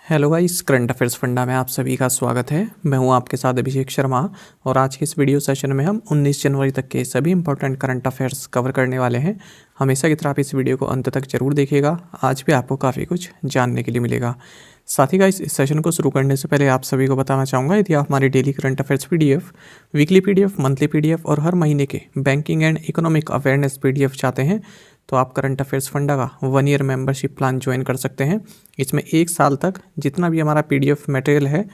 Hello guys, current affairs funda में आप सभी का स्वागत है। मैं हूं आपके साथ अभिषेक शर्मा और आज के इस वीडियो सेशन में हम 19 जनवरी तक के सभी इंपॉर्टेंट करंट अफेयर्स कवर करने वाले हैं। हमेशा की तरह आप इस वीडियो को अंत तक जरूर देखिएगा, आज भी आपको काफ़ी कुछ जानने के लिए मिलेगा। साथ ही गाइस, इस सेशन को शुरू करने से पहले आप सभी को बताना चाहूँगा, यदि आप हमारे daily current affairs PDF, weekly PDF, monthly PDF और हर महीने के banking and economic awareness PDF चाहते हैं तो आप करंट अफेयर्स फंडा का 1 ईयर मेंबरशिप प्लान ज्वाइन कर सकते हैं। इसमें 1 साल तक जितना भी हमारा पीडीएफ मटेरियल है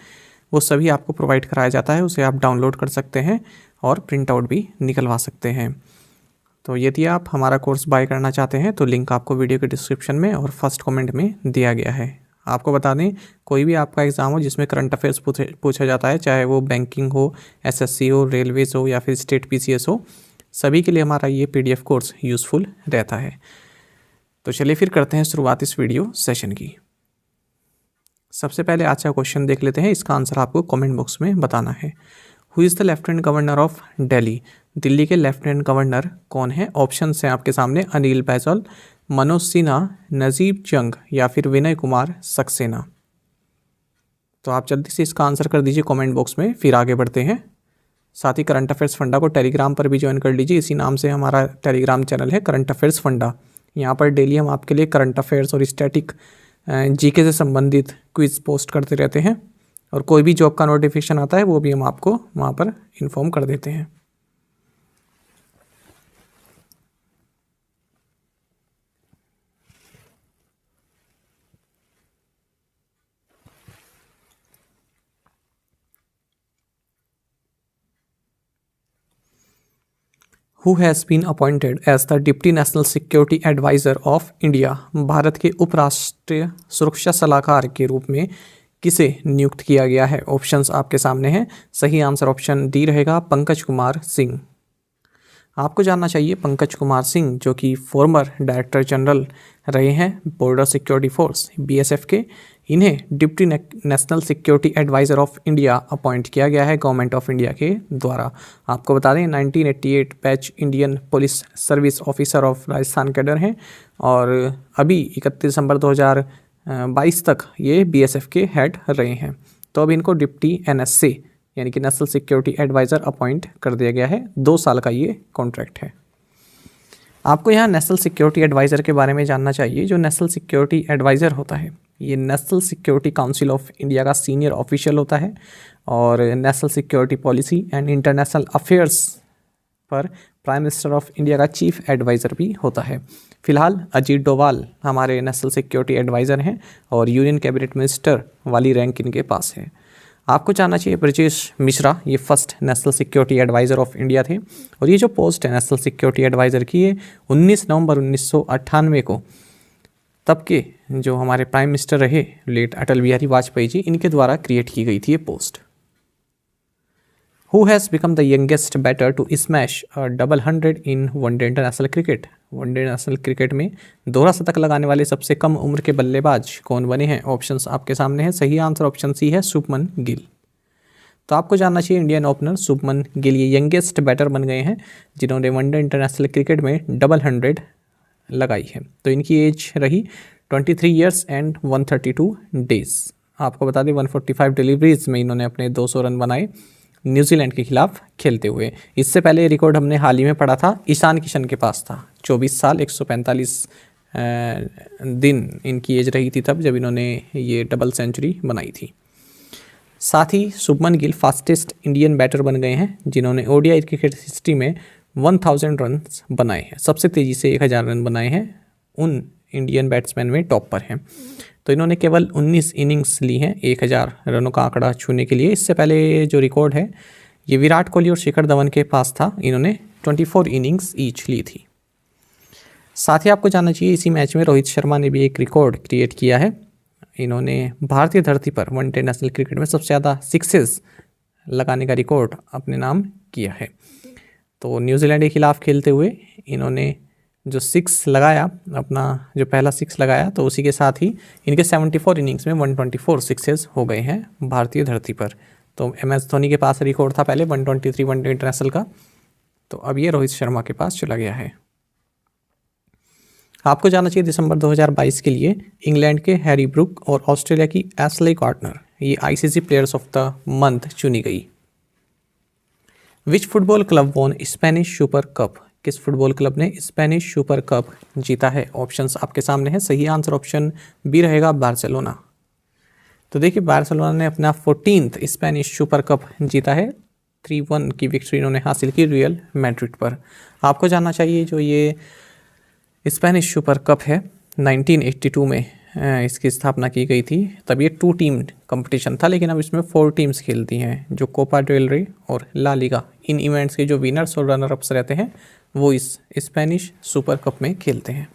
वो सभी आपको प्रोवाइड कराया जाता है, उसे आप डाउनलोड कर सकते हैं और प्रिंट आउट भी निकलवा सकते हैं। तो यदि आप हमारा कोर्स बाय करना चाहते हैं तो लिंक आपको वीडियो के डिस्क्रिप्शन में और फर्स्ट कमेंट में दिया गया है। आपको बता दें, कोई भी आपका एग्ज़ाम हो जिसमें करंट अफेयर्स पूछा जाता है, चाहे वो बैंकिंग हो, एसएससी हो, रेलवेज हो या फिर स्टेट पीसीएस हो, सभी के लिए हमारा ये पीडीएफ कोर्स यूज़फुल रहता है। तो चलिए फिर करते हैं शुरुआत इस वीडियो सेशन की। सबसे पहले आज का क्वेश्चन देख लेते हैं, इसका आंसर आपको कमेंट बॉक्स में बताना है। Who is the lieutenant governor of Delhi? Delhi के लेफ्टिनेंट गवर्नर कौन है? ऑप्शन हैं आपके सामने, अनिल बैजल, मनोज सिन्हा, नजीब जंग या फिर विनय कुमार सक्सेना। तो आप जल्दी से इसका आंसर कर दीजिए कमेंट बॉक्स में, फिर आगे बढ़ते हैं। साथ ही करंट अफेयर्स फंडा को टेलीग्राम पर भी ज्वाइन कर लीजिए, इसी नाम से हमारा टेलीग्राम चैनल है करंट अफेयर्स फंडा। यहाँ पर डेली हम आपके लिए करंट अफेयर्स और स्टैटिक जीके से संबंधित क्विज पोस्ट करते रहते हैं और कोई भी जॉब का नोटिफिकेशन आता है वो भी हम आपको वहाँ पर इन्फॉर्म कर देते हैं। Who has been appointed as the deputy national security adviser of India? Bharat के उपराष्ट्रीय सुरक्षा सलाहकार के रूप में किसे नियुक्त किया गया है? ऑप्शंस आपके सामने हैं। सही आंसर ऑप्शन डी रहेगा, पंकज कुमार सिंह। आपको जानना चाहिए पंकज कुमार सिंह, जो कि फॉर्मर डायरेक्टर जनरल रहे हैं बॉर्डर सिक्योरिटी फोर्स बीएसएफ के, इन्हें deputy national security adviser of India appoint किया गया है गवर्नमेंट ऑफ इंडिया के द्वारा। आपको बता दें 1988 batch Indian police service officer of Rajasthan cadre हैं और अभी 31 दिसंबर 2022 तक ये बीएसएफ के हेड रहे हैं। तो अब इनको डिप्टी एनएससी यानी कि नेशनल सिक्योरिटी एडवाइज़र अपॉइंट कर दिया गया है। 2 साल का ये कॉन्ट्रैक्ट है। आपको यहाँ नेशनल सिक्योरिटी एडवाइज़र के बारे में जानना चाहिए। जो नेशनल सिक्योरिटी एडवाइज़र होता है ये national security council of India का सीनियर ऑफिशियल होता है और national security policy and international affairs पर प्राइम मिनिस्टर ऑफ इंडिया का चीफ एडवाइज़र भी होता है। फिलहाल अजीत डोभाल हमारे नेशनल सिक्योरिटी एडवाइज़र हैं और यूनियन कैबिनेट मिनिस्टर वाली रैंक इनके पास है। आपको जानना चाहिए ब्रजेश मिश्रा ये first national security adviser of India थे और ये जो पोस्ट है नेशनल सिक्योरिटी एडवाइज़र की, ये 19 नवंबर 1998 को तब के जो हमारे प्राइम मिनिस्टर रहे लेट अटल बिहारी वाजपेयी जी, इनके द्वारा क्रिएट की गई थी ये post. Who has become the youngest batter to smash double 100 in one day international cricket? One day national cricket में दोहरा शतक लगाने वाले सबसे कम उम्र के बल्लेबाज कौन बने हैं? ऑप्शंस आपके सामने हैं। सही आंसर ऑप्शन सी है, शुभमन गिल। तो आपको जानना चाहिए इंडियन ओपनर शुभमन गिल ये यंगेस्ट बैटर बन गए हैं जिन्होंने वनडे इंटरनेशनल क्रिकेट में डबल 100 लगाई है। तो इनकी एज रही 23 ईयर्स एंड 132 डेज। आपको बता दें 145 डिलीवरीज में इन्होंने अपने 200 रन बनाए न्यूजीलैंड के खिलाफ खेलते हुए। इससे पहले ये रिकॉर्ड हमने हाल ही में पढ़ा था, ईशान किशन के पास था। 24 साल 145 दिन इनकी एज रही थी तब जब इन्होंने ये डबल सेंचुरी बनाई थी। साथ ही Shubman Gill fastest Indian batter बन गए हैं जिन्होंने ओडीआई क्रिकेट हिस्ट्री में 1000 रन बनाए हैं। सबसे तेज़ी से 1000 रन बनाए हैं उन इंडियन बैट्समैन में टॉप पर हैं। तो इन्होंने केवल 19 इनिंग्स ली हैं 1000 रनों का आंकड़ा छूने के लिए। इससे पहले जो रिकॉर्ड है ये विराट कोहली और शिखर धवन के पास था, इन्होंने 24 इनिंग्स ईच ली थी। साथ ही आपको जानना चाहिए इसी मैच में रोहित शर्मा ने भी एक रिकॉर्ड क्रिएट किया है। इन्होंने भारतीय धरती पर वनडे नेशनल क्रिकेट में सबसे ज़्यादा सिक्सेस लगाने का रिकॉर्ड अपने नाम किया है। तो न्यूजीलैंड के खिलाफ खेलते हुए इन्होंने जो 6 लगाया, अपना जो पहला 6 लगाया, तो उसी के साथ ही इनके 74 इनिंग्स में 124 सिक्सेस हो गए हैं भारतीय धरती पर। तो MS धोनी के पास रिकॉर्ड था पहले 123 वनडे इंटरनेशनल का, तो अब ये रोहित शर्मा के पास चला गया है। आपको जानना चाहिए दिसंबर 2022 के लिए इंग्लैंड के हैरी ब्रूक और ऑस्ट्रेलिया की एशले गार्डनर ये ICC players of the month चुनी गई। Which football club won Spanish Super Cup, किस फुटबॉल क्लब ने स्पेनिश सुपर कप जीता है? ऑप्शंस आपके सामने हैं। सही आंसर ऑप्शन बी रहेगा, बार्सिलोना। तो देखिए बार्सिलोना ने अपना 14th स्पेनिश सुपर कप जीता है। 3-1 की विक्ट्री इन्होंने हासिल की रियल मैड्रिड पर। आपको जानना चाहिए जो ये स्पेनिश सुपर कप है 1982 में इसकी स्थापना की गई थी। तब ये 2 टीम कंपटीशन था, लेकिन अब इसमें 4 टीम्स खेलती हैं, जो कोपा डेल रे और ला लीगा। इन इवेंट्स के जो विनर्स और रनर अप्स रहते हैं वो इस स्पेनिश सुपर कप में खेलते हैं।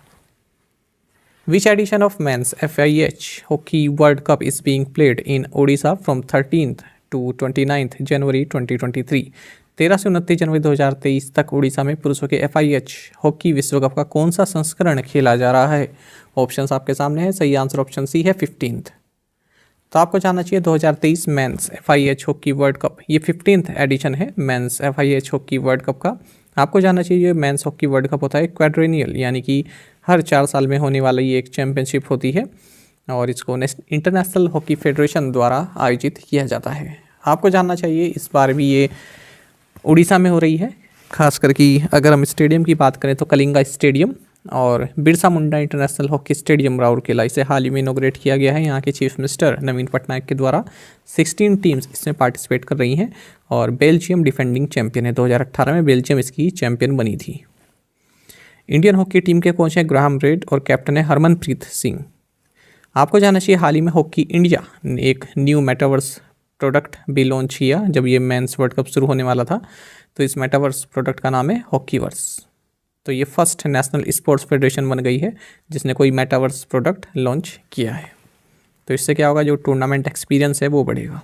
Which edition of men's FIH hockey world cup is being played in Odisha from 13th to 29th January 2023? 13 से 29 जनवरी 2023 तक उड़ीसा में पुरुषों के FIH हॉकी विश्व कप का कौन सा संस्करण खेला जा रहा है? ऑप्शंस आपके सामने है। सही आंसर ऑप्शन सी है 15th। तो आपको जानना चाहिए 2023 men's FIH hockey world cup ये 15th एडिशन है men's FIH hockey world cup का। आपको जानना चाहिए मेंस हॉकी वर्ल्ड कप होता है क्वाड्रेनियल, यानी कि हर 4 साल में होने वाला ये एक चैंपियनशिप होती है और इसको इंटरनेशनल हॉकी फेडरेशन द्वारा आयोजित किया जाता है। आपको जानना चाहिए इस बार भी ये उड़ीसा में हो रही है, खास करके अगर हम स्टेडियम की बात करें तो कलिंगा स्टेडियम और Birsa Munda international hockey stadium Rourkela, इसे हाल ही में इनॉग्रेट किया गया है यहाँ के चीफ मिनिस्टर नवीन पटनायक के द्वारा। 16 टीम्स इसमें पार्टिसिपेट कर रही हैं और बेल्जियम डिफेंडिंग चैंपियन है। 2018 में बेल्जियम इसकी चैंपियन बनी थी। इंडियन हॉकी टीम के कोच हैं ग्राहम रेड और कैप्टन है हरमनप्रीत सिंह। आपको जानना चाहिए हाल ही में हॉकी इंडिया ने एक न्यू मेटावर्स प्रोडक्ट भी लॉन्च किया। जब ये मेंस वर्ल्ड कप शुरू होने वाला था तो इस मेटावर्स प्रोडक्ट का नाम है हॉकीवर्स। तो ये फर्स्ट नेशनल स्पोर्ट्स फेडरेशन बन गई है जिसने कोई मेटावर्स प्रोडक्ट लॉन्च किया है। तो इससे क्या होगा, जो टूर्नामेंट एक्सपीरियंस है वो बढ़ेगा।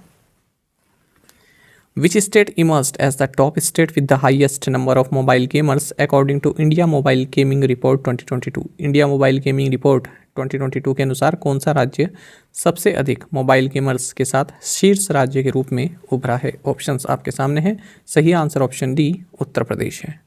Which state emerged as the top state with the highest number of mobile gamers according to India mobile gaming report 2022? India mobile gaming report 2022 के अनुसार कौन सा राज्य सबसे अधिक मोबाइल गेमर्स के साथ शीर्ष राज्य के रूप में उभरा है? ऑप्शंस आपके सामने हैं। सही answer option D Uttar Pradesh है।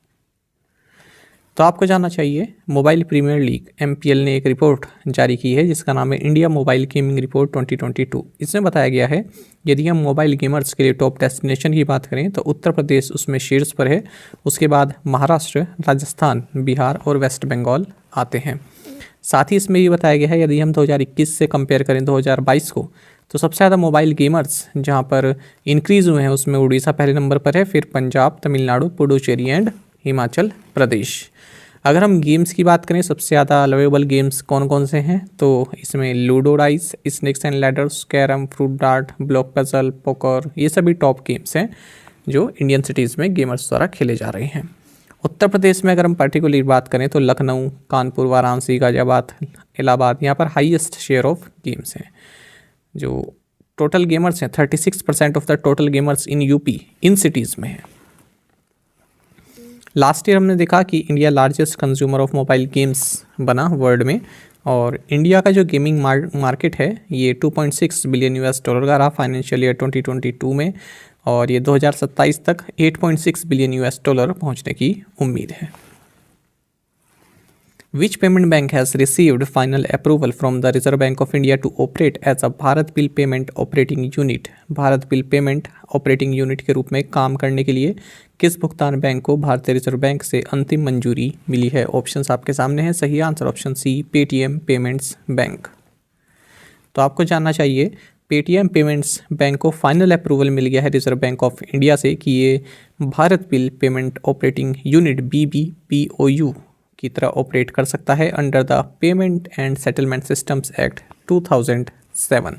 तो आपको जानना चाहिए मोबाइल प्रीमियर लीग MPL ने एक रिपोर्ट जारी की है जिसका नाम है इंडिया मोबाइल गेमिंग रिपोर्ट 2022। इसमें बताया गया है यदि हम मोबाइल गेमर्स के लिए टॉप डेस्टिनेशन की बात करें तो उत्तर प्रदेश उसमें शीर्ष पर है। उसके बाद महाराष्ट्र, राजस्थान, बिहार और वेस्ट बंगाल आते हैं। साथ ही इसमें ये बताया गया है यदि हम 2021 से कंपेयर करें 2022 को तो सबसे ज़्यादा मोबाइल गेमर्स जहाँ पर इंक्रीज़ हुए हैं उसमें उड़ीसा पहले नंबर पर है, फिर पंजाब, तमिलनाडु, पुडुचेरी एंड हिमाचल प्रदेश। अगर हम गेम्स की बात करें सबसे ज़्यादा अवेलेबल गेम्स कौन कौन से हैं तो इसमें ludo dice, snakes and ladders, carrom, fruit dart, block puzzle, poker, ये सभी टॉप गेम्स हैं जो इंडियन सिटीज़ में गेमर्स द्वारा खेले जा रहे हैं। उत्तर प्रदेश में अगर हम पर्टिकुलरली बात करें तो लखनऊ, कानपुर, वाराणसी, गाजियाबाद, इलाहाबाद, यहाँ पर हाईएस्ट शेयर ऑफ गेम्स हैं। जो टोटल गेमर्स हैं 36% of the total gamers in UP in cities में है। लास्ट ईयर हमने देखा कि India largest consumer of mobile games बना वर्ल्ड में और इंडिया का जो गेमिंग मार्केट है ये $2.6 बिलियन का रहा फाइनेंशियल ईयर 2022 में और ये 2027 तक $8.6 बिलियन पहुंचने की उम्मीद है। Which payment bank has received final approval from the Reserve Bank of India to operate as a Bharat bill payment operating unit? Bharat bill payment operating unit के रूप में काम करने के लिए किस भुगतान बैंक को भारतीय रिजर्व बैंक से अंतिम मंजूरी मिली है? ऑप्शंस आपके सामने हैं। सही answer option C Paytm payments bank. तो आपको जानना चाहिए पेटीएम पेमेंट्स बैंक को फाइनल अप्रूवल मिल गया है रिजर्व बैंक ऑफ इंडिया से कि ये Bharat bill payment operating unit BBPOU की तरह ऑपरेट कर सकता है under the payment and settlement systems act 2007।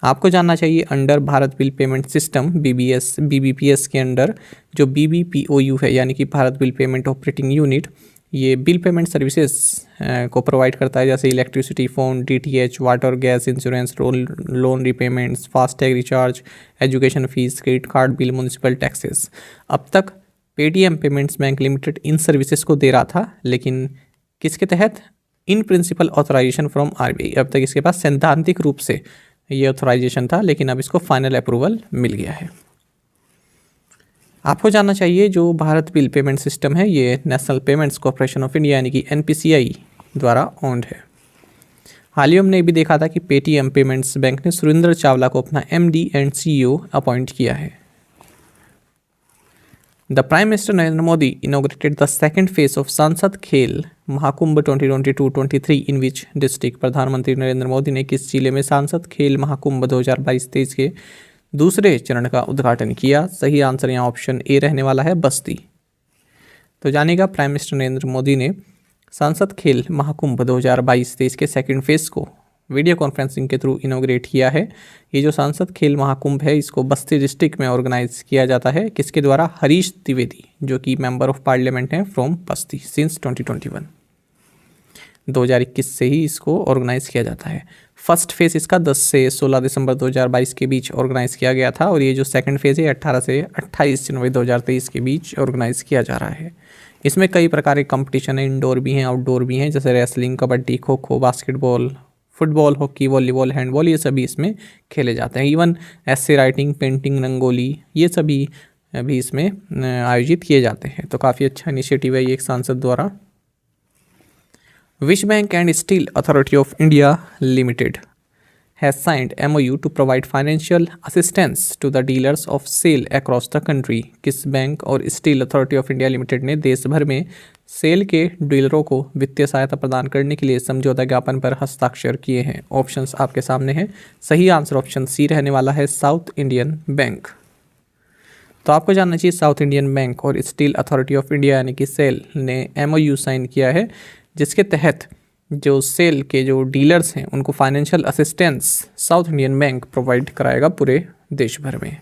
आपको जानना चाहिए under Bharat bill payment system BBPS के अंडर जो BBPOU है यानी कि Bharat bill payment operating unit ये बिल पेमेंट सर्विसेज को प्रोवाइड करता है जैसे electricity, phone, DTH, water, gas, insurance, loan repayments, FASTag recharge, education fees, credit card bill, municipal taxes. अब तक पेटीएम पेमेंट्स बैंक लिमिटेड इन सर्विसेज को दे रहा था लेकिन किसके तहत? In principle authorisation from RBI। अब तक इसके पास सैद्धांतिक रूप से ये ऑथराइजेशन था लेकिन अब इसको फाइनल अप्रूवल मिल गया है। आपको जानना चाहिए जो भारत बिल पेमेंट सिस्टम है ये national payments corporation of India यानी कि NPCI द्वारा ओन्ड है। हाल ही हमने ये भी देखा था कि पेटीएम पेमेंट्स बैंक ने सुरेंद्र चावला को अपना एमडी एंड सीईओ अपॉइंट किया है। The prime minister Narendra Modi inaugurated the second phase of सांसद खेल महाकुंभ 2022-23 इन विच डिस्ट्रिक्ट। प्रधानमंत्री नरेंद्र मोदी ने किस जिले में सांसद खेल महाकुंभ 2022-23 के दूसरे चरण का उद्घाटन किया? सही आंसर यहाँ ऑप्शन ए रहने वाला है, बस्ती। तो जानेगा, प्राइम मिनिस्टर नरेंद्र मोदी ने सांसद खेल महाकुंभ 2022-23 के सेकंड फेज को वीडियो कॉन्फ्रेंसिंग के थ्रू इनोग्रेट किया है। ये जो सांसद खेल महाकुंभ है इसको बस्ती डिस्ट्रिक्ट में ऑर्गेनाइज किया जाता है। किसके द्वारा? हरीश द्विवेदी, जो कि मेंबर ऑफ पार्लियामेंट हैं फ्रॉम बस्ती सिंस 2021 से ही इसको ऑर्गेनाइज किया जाता है। फर्स्ट फेज इसका 10 से 16 दिसंबर 2022 के बीच ऑर्गेनाइज किया गया था और ये जो सेकंड फेज है 18 से 28 जनवरी 2023 के बीच ऑर्गेनाइज किया जा रहा है। इसमें कई प्रकार के कंपटीशन है, इंडोर भी हैं, आउटडोर भी हैं, जैसे wrestling, kabaddi, kho kho, basketball, football, hockey, volleyball, handball, ये सभी इसमें खेले जाते हैं। इवन ऐसे राइटिंग, पेंटिंग, रंगोली, ये सभी भी इसमें आयोजित किए जाते हैं। तो काफ़ी अच्छा इनिशिएटिव है ये एक सांसद द्वारा। Which bank and steel authority of India limited has signed MOU to provide financial assistance to the dealers of SAIL across the country। किस बैंक और steel authority of India limited ने देश भर में सेल के डीलरों को वित्तीय सहायता प्रदान करने के लिए समझौता ज्ञापन पर हस्ताक्षर किए हैं? ऑप्शंस आपके सामने हैं। सही आंसर ऑप्शन सी रहने वाला है, साउथ इंडियन बैंक। तो आपको जानना चाहिए साउथ इंडियन बैंक और स्टील अथॉरिटी ऑफ इंडिया यानी कि सेल ने MOU साइन किया है, जिसके तहत जो सेल के जो डीलर्स हैं उनको financial assistance south Indian bank provide कराएगा पूरे देश भर में।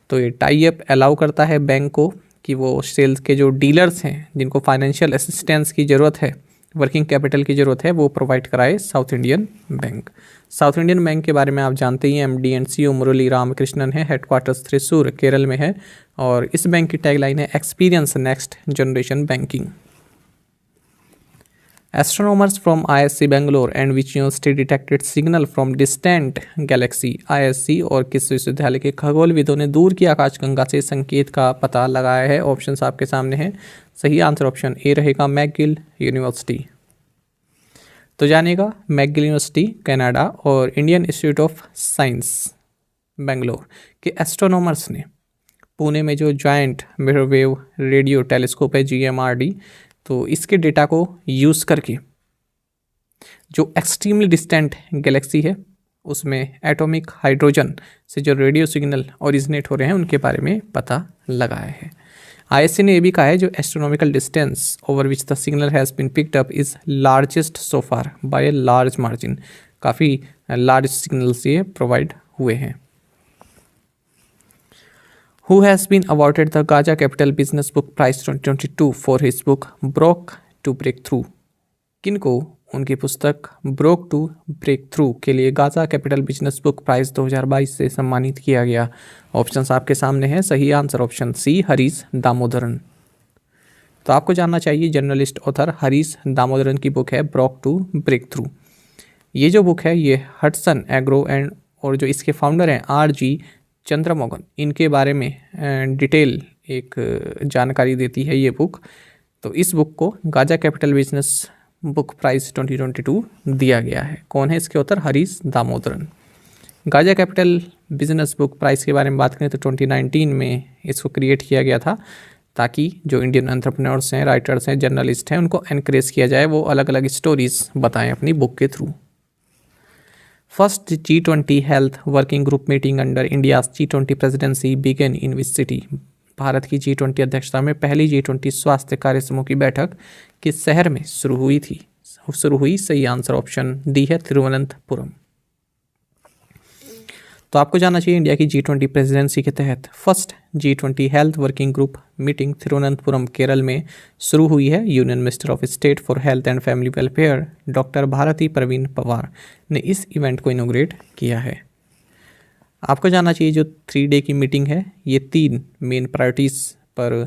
तो ये टाई अप अलाउ करता है बैंक को कि वो सेल्स के जो डीलर्स हैं जिनको फाइनेंशियल असिस्टेंस की ज़रूरत है, वर्किंग कैपिटल की ज़रूरत है, वो प्रोवाइड कराए south Indian bank. South Indian bank के बारे में आप जानते ही हैं, MD एंड CEO मुरली रामकृष्णन है, हेडक्वार्टर्स त्रिशूर केरल में है और इस बैंक की टैगलाइन है experience next generation banking. Astronomers from ISC Bangalore and which university detected signal from distant galaxy? ISC और किस विश्वविद्यालय के खगोलविदों ने दूर की आकाशगंगा से संकेत का पता लगाया है? ऑप्शंस आपके सामने हैं। सही आंसर ऑप्शन ए रहेगा, मैकगिल यूनिवर्सिटी। तो जानिएगा, मैकगिल यूनिवर्सिटी कनाडा और Indian institute of science Bangalore के एस्ट्रोनॉमर्स ने पुणे में जो जॉइंट मिररवेव रेडियो टेलीस्कोप है GMRD, तो इसके डेटा को यूज़ करके जो एक्सट्रीमली डिस्टेंट गैलेक्सी है उसमें एटॉमिक हाइड्रोजन से जो रेडियो सिग्नल ओरिजिनेट हो रहे हैं उनके बारे में पता लगाया है। ISC ने यह भी कहा है जो astronomical distance over which the signal has been picked up is largest so far by a large margin. काफ़ी लार्ज सिग्नल्स ये प्रोवाइड हुए हैं। Who has been awarded the Gaja Capital Business Book Prize 2022 for his book Broke to Breakthrough? किनको उनकी पुस्तक broke to break through के लिए Gaja capital business book prize 2022 से सम्मानित किया गया? ऑप्शंस आपके सामने हैं। सही answer option C, Harish Damodaran. तो आपको जानना चाहिए जर्नलिस्ट ऑथर हरीश दामोदरन की बुक है ब्रोक टू ब्रेक थ्रू। ये जो बुक है ये हटसन एग्रो एंड और जो इसके फाउंडर हैं RG चंद्रमोहन, इनके बारे में डिटेल एक जानकारी देती है ये बुक। तो इस बुक को Gaja capital business book prize 2022 दिया गया है। कौन है इसके author? Harish Damodaran. Gaja capital business book prize के बारे में बात करें तो 2019 में इसको क्रिएट किया गया था ताकि जो इंडियन एंटरप्रेन्योर्स हैं, राइटर्स हैं, जर्नलिस्ट हैं, उनको एनकरेज किया जाए, वो अलग अलग स्टोरीज बताएं अपनी बुक के through. First G20 health working group meeting under India's G20 presidency begin in which city? Bharat की G20 अध्यक्षता में पहली G20 स्वास्थ्य कार्य समूह की बैठक किस शहर में शुरू हुई? सही आंसर ऑप्शन डी है, तिरुवनंतपुरम। तो आपको जानना चाहिए इंडिया की G20 प्रेसिडेंसी के तहत first G20 health working group meeting Thiruvananthapuram Kerala में शुरू हुई है। Union minister of state for health and family welfare doctor Bharati Praveen Pawar ने इस इवेंट को इनोग्रेट किया है। आपको जानना चाहिए जो 3 डे की मीटिंग है ये 3 मेन प्रायोरिटीज़ पर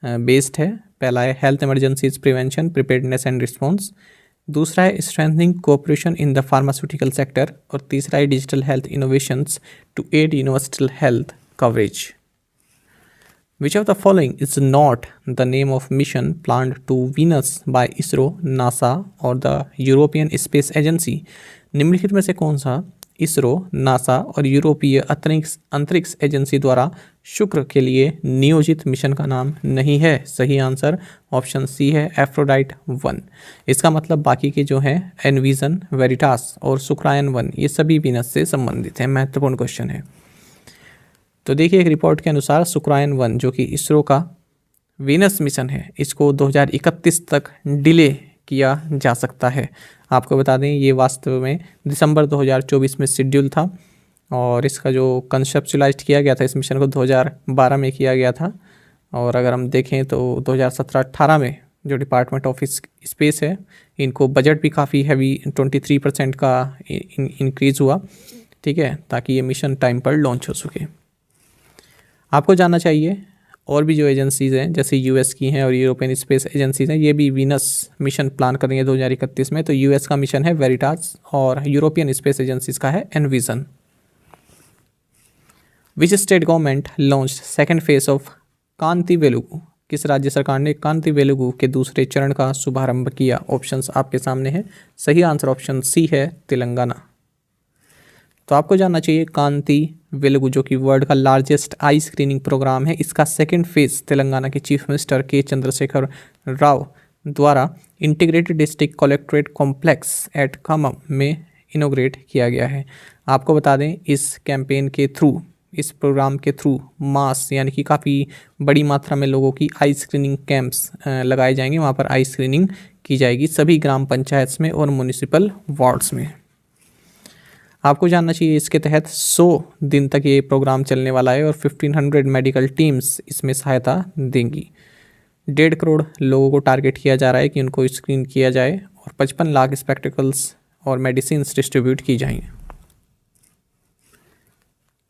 बेस्ड है। पहला है health emergencies prevention, preparedness and response. दूसरा है strengthening cooperation in the pharmaceutical sector और तीसरा है digital health innovations to aid universal health coverage. Which of the following is not the name of mission planned to Venus by ISRO, NASA और the European space agency. निम्नलिखित में से कौन सा ISRO, NASA और यूरोपीय अंतरिक्ष एजेंसी द्वारा शुक्र के लिए नियोजित मिशन का नाम नहीं है? सही आंसर ऑप्शन सी है, एफ्रोडाइट 1। इसका मतलब बाकी के जो हैं एनविजन, वेरिटास और शुक्रायन 1 ये सभी वीनस से संबंधित हैं। महत्वपूर्ण क्वेश्चन है। तो देखिए, एक रिपोर्ट के अनुसार शुक्रायन 1 जो कि इसरो का वीनस मिशन है, इसको 2031 तक डिले किया जा सकता है। आपको बता दें ये वास्तव में दिसंबर 2024 में शेड्यूल था और इसका जो कंसेप्चुलाइज किया गया था इस मिशन को 2012 में किया गया था। और अगर हम देखें तो 2017-18 में जो डिपार्टमेंट ऑफ स्पेस है इनको बजट भी काफ़ी हैवी 23% का इंक्रीज़ हुआ, ठीक है, ताकि ये मिशन टाइम पर लॉन्च हो सके। आपको जानना चाहिए और भी जो एजेंसीज़ हैं जैसे यूएस की हैं और यूरोपियन स्पेस एजेंसीज हैं ये भी वीनस मिशन प्लान कर रही है 2031 में। तो यूएस का मिशन है वेरिटास और यूरोपियन स्पेस एजेंसीज का है envision. Which state government launch second phase of Kanti Velugu? किस राज्य सरकार ने कांति वेलुगु के दूसरे चरण का शुभारंभ किया? ऑप्शंस आपके सामने हैं। सही आंसर ऑप्शन सी है, तेलंगाना। तो आपको जानना चाहिए कांति वेलुगु जो कि वर्ल्ड का लार्जेस्ट आई स्क्रीनिंग प्रोग्राम है, इसका सेकेंड फेज तेलंगाना के चीफ मिनिस्टर के चंद्रशेखर राव द्वारा integrated district collectorate complex at Khammam में इनोग्रेट किया गया है। आपको बता दें इस कैंपेन के थ्रू, इस प्रोग्राम के थ्रू मास यानी कि काफ़ी बड़ी मात्रा में लोगों की आई स्क्रीनिंग कैंप्स लगाए जाएंगे। वहाँ पर आई स्क्रीनिंग की जाएगी सभी ग्राम पंचायत में और म्यूनिसिपल वार्ड्स में। आपको जानना चाहिए इसके तहत 100 दिन तक ये प्रोग्राम चलने वाला है और 1500 मेडिकल टीम्स इसमें सहायता देंगी। 1.5 करोड़ लोगों को टारगेट किया जा रहा है कि उनको स्क्रीन किया जाए और 55 लाख स्पेक्टिकल्स और मेडिसिन डिस्ट्रीब्यूट की जाएंगी।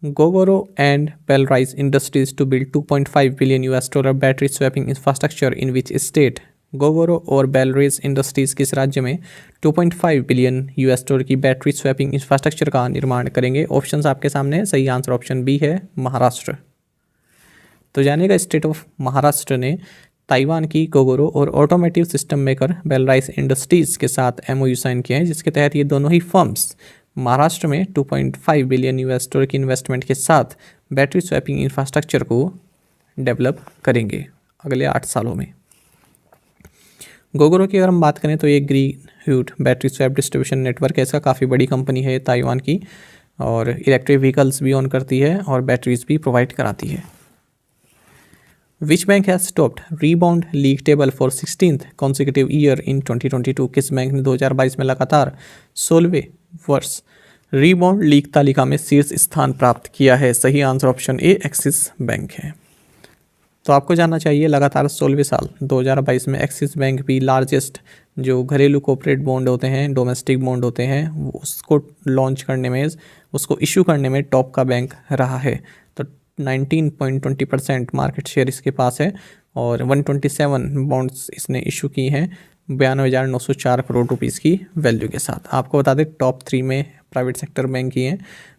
Gogoro and Bellrise Industries to build $2.5 billion battery swapping infrastructure in which state? Gogoro और बेलरेज इंडस्ट्रीज़ किस राज्य में 2.5 बिलियन $, की बैटरी स्वैपिंग इंफ्रास्ट्रक्चर का निर्माण करेंगे? ऑप्शंस आपके सामने है। सही आंसर ऑप्शन बी है, महाराष्ट्र। तो जानिएगा, स्टेट ऑफ महाराष्ट्र ने ताइवान की गोगोरो और ऑटोमेटिव सिस्टम मेकर बेलराइस इंडस्ट्रीज़ के साथ MOU साइन किया है, जिसके तहत ये दोनों ही फर्म्स महाराष्ट्र में 2.5 बिलियन $, की इन्वेस्टमेंट के साथ बैटरी स्वैपिंग इंफ्रास्ट्रक्चर को डेवलप करेंगे अगले 8 सालों में। गोगोरो की अगर हम बात करें तो ये ग्रीन ह्यूट बैटरी स्वैप डिस्ट्रीब्यूशन नेटवर्क है, इसका काफ़ी बड़ी कंपनी है ताइवान की और इलेक्ट्रिक व्हीकल्स भी ऑन करती है और बैटरीज भी प्रोवाइड कराती है। Which bank has stopped rebound league table for 16th consecutive year in 2022? किस बैंक ने 2022 में लगातार 16वें वर्ष रीबाउंड लीग तालिका में शीर्ष स्थान प्राप्त किया है? सही answer option A, axis bank है। तो आपको जानना चाहिए लगातार 16वें साल 2022 में एक्सिस बैंक भी लार्जेस्ट जो घरेलू कॉर्पोरेट बॉन्ड होते हैं, डोमेस्टिक बॉन्ड होते हैं, उसको लॉन्च करने में, उसको इशू करने में टॉप का बैंक रहा है। तो 19.20% मार्केट शेयर इसके पास है और 127 बॉन्ड्स इसने इशू की हैं 92,904 करोड़ रुपीज़ की वैल्यू के साथ। आपको बता दें टॉप 3 में प्राइवेट सेक्टर बैंक ही हैं।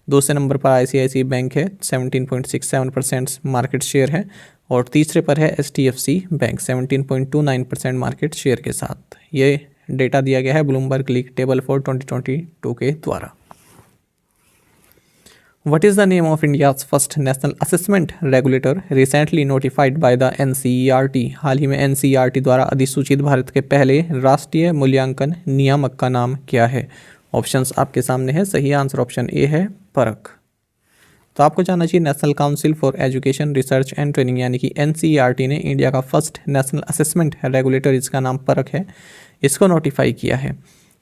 दूसरे नंबर पर ICICI बैंक है, 17.67% मार्केट शेयर है और तीसरे पर है HDFC बैंक 17.29% मार्केट शेयर के साथ। ये डेटा दिया गया है ब्लूमबर्ग लीग टेबल फॉर 2022 के द्वारा। What is the name of India's first national assessment regulator recently notified by the NCERT? हाल ही में NCERT द्वारा अधिसूचित भारत के पहले राष्ट्रीय मूल्यांकन नियामक का नाम क्या है? ऑप्शंस आपके सामने है। सही आंसर ऑप्शन ए है, परख। तो आपको जानना चाहिए national council for education research and training यानी कि NCERT ने इंडिया का फर्स्ट नेशनल असेसमेंट रेगुलेटर, इसका नाम परख है, इसको नोटिफाई किया है।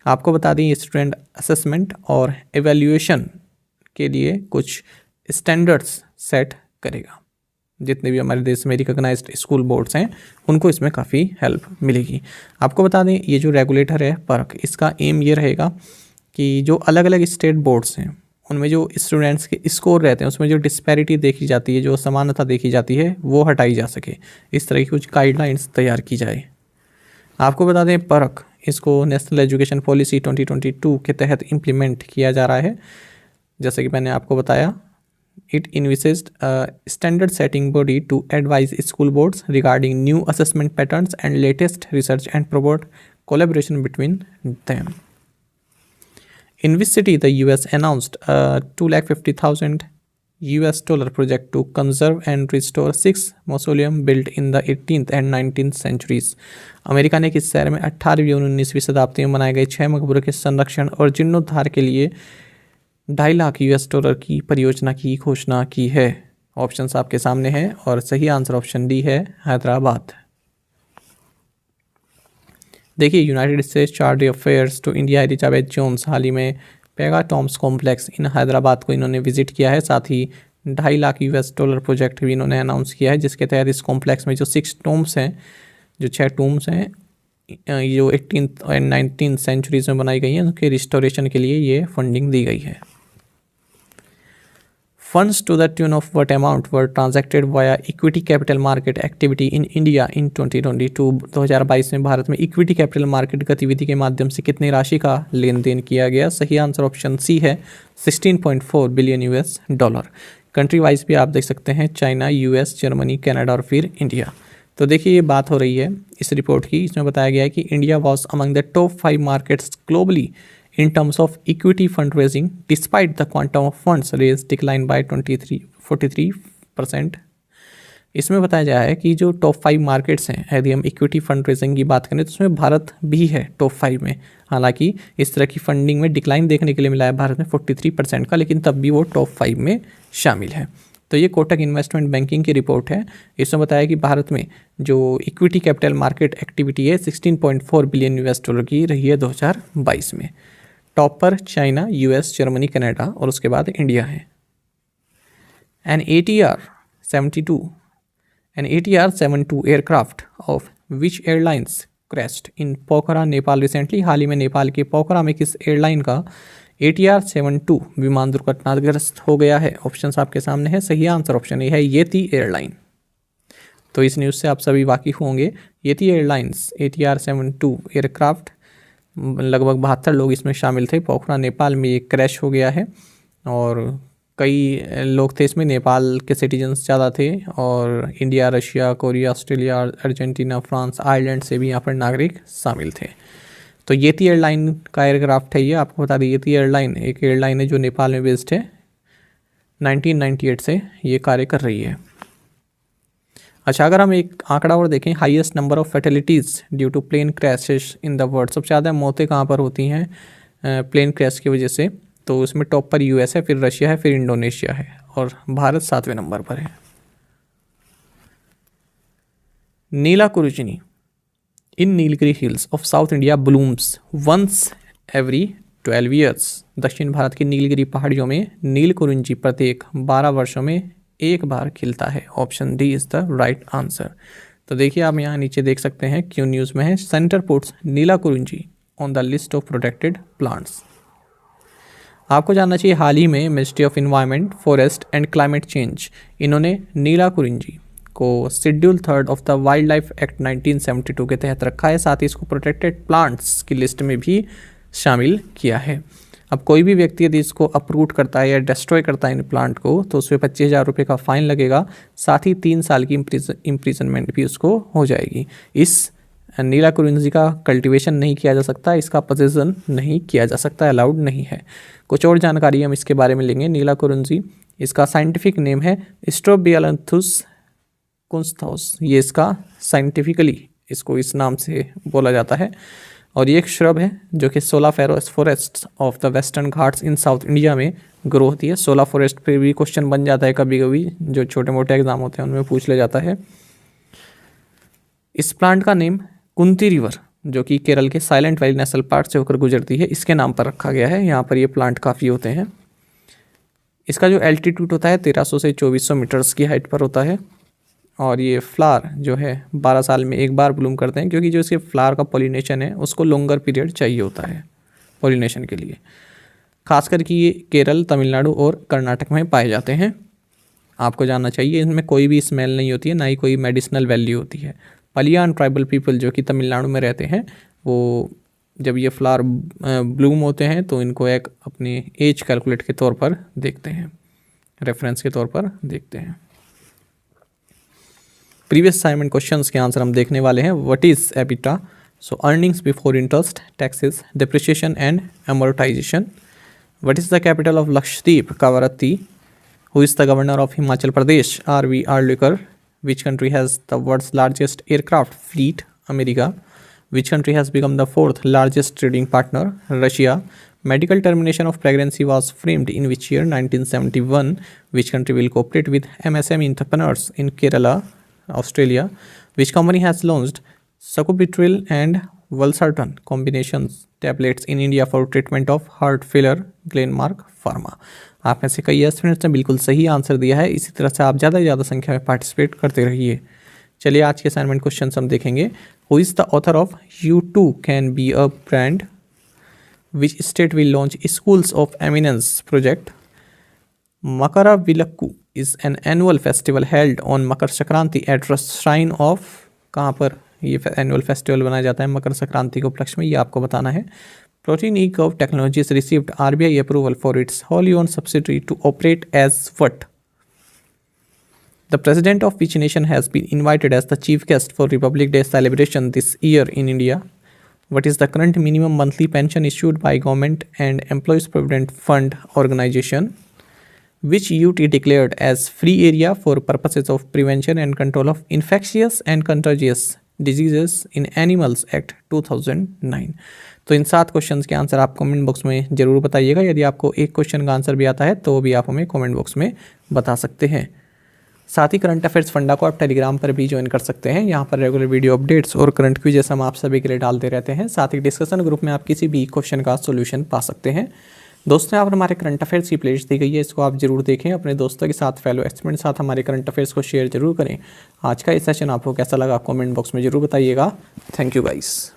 आपको बता दें स्टूडेंट असेसमेंट और एवेल्यूएशन के लिए कुछ स्टैंडर्ड्स सेट करेगा। जितने भी हमारे देश में रिकॉग्नाइज्ड स्कूल बोर्ड्स हैं उनको इसमें काफ़ी हेल्प मिलेगी। आपको बता दें ये जो रेगुलेटर है परख, इसका एम ये रहेगा कि जो अलग अलग स्टेट बोर्ड्स हैं उनमें जो स्टूडेंट्स के स्कोर रहते हैं उसमें जो डिस्पैरिटी देखी जाती है, जो समानता देखी जाती है, वो हटाई जा सके। इस तरह की कुछ गाइडलाइंस तैयार की जाए। आपको बता दें परख इसको नेशनल एजुकेशन पॉलिसी 2022 के तहत इम्प्लीमेंट किया जा रहा है। जैसे कि मैंने आपको बताया It envisaged a standard setting body to advise school boards regarding new assessment patterns and latest research and promote collaboration between them. In which city the US announced a $250,000 project to conserve and restore 6 mausoleum built in the 18th and 19th centuries. America ने किस शहर में 18वीं और 19वीं शताब्दी में बनाए गए 6 मकबरों के संरक्षण और जीर्णोद्धार के लिए $2.5 लाख की परियोजना की घोषणा की है? ऑप्शंस आपके सामने हैं और सही आंसर ऑप्शन डी है, हैदराबाद। देखिए, United States charge d'affaires to India Elizabeth Jones हाल ही में Pegasystems complex in Hyderabad को इन्होंने विजिट किया है। साथ ही $2.5 लाख प्रोजेक्ट भी इन्होंने अनाउंस किया है, जिसके तहत इस कॉम्प्लेक्स में जो 6 टॉम्स हैं, जो 6 टॉम्स हैं, जो 18th और 19th सेंचुरीज में बनाई गई हैं, उनके रिस्टोरेशन के लिए ये फंडिंग दी गई है। Funds to the tune of what amount were transacted via equity capital market activity in India in 2022? 2022 में भारत में इक्विटी कैपिटल मार्केट गतिविधि के माध्यम से कितनी राशि का लेन देन किया गया? सही आंसर ऑप्शन सी है, $16.4 बिलियन। कंट्री वाइज भी आप देख सकते हैं, चाइना, यूएस, जर्मनी, कनाडा और फिर इंडिया। तो देखिए, ये बात हो रही है इस रिपोर्ट की। इसमें बताया गया है कि India was among the top 5 markets globally in terms of equity fundraising despite the quantum of funds raised declined by 43%। इसमें बताया गया है कि जो टॉप 5 मार्केट्स हैं, यदि हम इक्विटी फंड रेजिंग की बात करें तो उसमें भारत भी है टॉप 5 में। हालांकि इस तरह की फंडिंग में डिक्लाइन देखने के लिए मिला है भारत में 43% का, लेकिन तब भी वो टॉप 5 में शामिल है। तो ये कोटक इन्वेस्टमेंट बैंकिंग की रिपोर्ट है। इसमें बताया कि भारत में जो इक्विटी कैपिटल मार्केट एक्टिविटी है $16.4 बिलियन की रही है 2022 में। टॉप पर चाइना, यूएस, जर्मनी, कनाडा और उसके बाद इंडिया है। An ATR-72 aircraft of which airlines crashed in Pokhara, Nepal recently? हाल ही में नेपाल के पोखरा में किस एयरलाइन का ATR-72 विमान दुर्घटनाग्रस्त हो गया है? ऑप्शंस आपके सामने है, सही आंसर ऑप्शन ए है, येती एयरलाइन। तो इस न्यूज़ से आप सभी वाकिफ होंगे। येती एयरलाइंस ATR-72 एयरक्राफ्ट, लगभग 72 लोग इसमें शामिल थे। पोखरा नेपाल में ये क्रैश हो गया है और कई लोग थे इसमें, नेपाल के सिटीजन्स ज़्यादा थे और India, Russia, Korea, Australia, Argentina, France, Ireland से भी यहाँ पर नागरिक शामिल थे। तो येती एयरलाइन का एयरक्राफ्ट है ये। आपको बता दें, येती एयरलाइन एक एयरलाइन है जो नेपाल में बेस्ड है। 1998 से ये कार्य कर रही है। अच्छा, अगर हम एक आंकड़ा और देखें, highest number of fatalities due to plane crashes in the world, सबसे ज़्यादा मौतें कहाँ पर होती हैं प्लेन क्रैश की वजह से? तो उसमें टॉप पर यूएस है, फिर रशिया है, फिर इंडोनेशिया है और भारत 7वें नंबर पर है। Neelakurinji in Nilgiri hills of south India blooms once every 12 years. दक्षिण भारत की नीलगिरी पहाड़ियों में नीलकुरुंजी प्रत्येक 12 वर्षों में एक बार खिलता है। Option D is the right answer. तो देखिए, आप यहाँ नीचे देख सकते हैं, क्यों न्यूज़ में है, centre puts Neelakurinji on the list of protected plants. आपको जानना चाहिए, हाल ही में ministry of environment, forest and climate change, इन्होंने नीलाकुरुंजी को schedule 3 of the wild life act 1972 के तहत रखा है। साथ ही इसको प्रोटेक्टेड प्लांट्स की लिस्ट में भी शामिल किया है। अब कोई भी व्यक्ति यदि इसको अपरूट करता है या डिस्ट्रॉय करता है इन प्लांट को, तो उस पर 25,000 रुपये का फाइन लगेगा। साथ ही 3 साल की इम्प्रिजनमेंट भी उसको हो जाएगी। इस नीलाकुरुंजी का कल्टीवेशन नहीं किया जा सकता, इसका पोजेसन नहीं किया जा सकता, अलाउड नहीं है। कुछ और जानकारी हम इसके बारे में लेंगे। नीलाकुरुंजी, इसका साइंटिफिक नेम है स्ट्रोबियालंथुस कुंस्थाउस। ये इसका साइंटिफिकली इसको इस नाम से बोला जाता है और ये एक श्रब है जो कि सोला forest of the western Ghats in south India में ग्रो होती है। सोला फॉरेस्ट पे भी क्वेश्चन बन जाता है कभी कभी, जो छोटे मोटे एग्जाम होते हैं उनमें पूछ लिया जाता है। इस प्लांट का नेम कुंती रिवर, जो कि केरल के साइलेंट वैली नेशनल पार्क से होकर गुजरती है, इसके नाम पर रखा गया है। यहाँ पर ये प्लांट काफ़ी होते हैं। इसका जो एल्टीट्यूड होता है 1300 से 2400 मीटर्स की हाइट पर होता है और ये फ्लावर जो है 12 साल में एक बार ब्लूम करते हैं, क्योंकि जो इसके फ्लावर का पॉलिनेशन है उसको लॉन्गर पीरियड चाहिए होता है पॉलिनेशन के लिए। खासकर कि ये केरल, तमिलनाडु और कर्नाटक में पाए जाते हैं। आपको जानना चाहिए, इनमें कोई भी स्मेल नहीं होती है, ना ही कोई मेडिसिनल वैल्यू होती है। पलियान ट्राइबल पीपल जो कि तमिलनाडु में रहते हैं, वो जब ये फ्लावर ब्लूम होते हैं तो इनको एक अपने एज कैलकुलेट के तौर पर देखते हैं। रेफरेंस के तौर पर देखते हैं। प्रीवियस असाइनमेंट क्वेश्चंस के आंसर हम देखने वाले हैं। What is EBITDA? So earnings before interest, taxes, depreciation and amortisation. What is the capital of Lakshadweep? Kavaratti. Who is the governor of Himachal Pradesh? R V. Arlekar. Which country has the world's largest aircraft fleet? America. Which country has become the fourth largest trading partner? Russia. Medical termination of pregnancy was framed in which year? 1971. Which country will cooperate with MSME entrepreneurs in Kerala, Australia? Which company has launched sacubitril and valsartan combinations tablets in India for treatment of heart failure? Glenmark Pharma. आप में से कई students ने बिल्कुल सही answer दिया है। इसी तरह से आप ज़्यादा से ज़्यादा संख्या में पार्टिसिपेट करते रहिए। चलिए आज के असाइनमेंट क्वेश्चन हम देखेंगे। Who is the author of you too can be a brand? Which state will launch schools of eminence project? Makara Vilakku is an annual festival held on Makar Sankranti at shrine of. कहाँ पर ये एनुअल फेस्टिवल बनाया जाता है मकर संक्रांति के उपलक्ष्य में, ये आपको बताना है। Protean e curve technologies received RBI approval for its wholly owned subsidiary to operate as what? The president of which nation has been invited as the chief guest for Republic Day celebration this year in India? What is the current minimum monthly pension issued by Government and Employees Provident Fund organization? Which UT declared as free area for purposes of prevention and control of infectious and contagious diseases in Animals Act 2009? तो इन 7 questions के answer आप comment box में ज़रूर बताइएगा। यदि आपको एक question का आंसर भी आता है तो भी आप हमें कमेंट बॉक्स में बता सकते हैं। साथ ही करंट अफेयर्स फंडा को आप टेलीग्राम पर भी ज्वाइन कर सकते हैं। यहाँ पर रेगुलर वीडियो अपडेट्स और करंट क्विज़ हम आप सभी के लिए डालते रहते हैं। साथ ही डिस्कशन ग्रुप में आप किसी भी क्वेश्चन का सोल्यूशन पा सकते हैं। दोस्तों यहाँ पर हमारे करंट अफेयर्स की प्लेलिस्ट दी गई है, इसको आप जरूर देखें। अपने दोस्तों के साथ, फेलो एक्सपर्ट के साथ हमारे करंट अफेयर्स को शेयर जरूर करें। आज का ये सेशन आपको कैसा लगा कमेंट बॉक्स में जरूर बताइएगा। Thank you guys.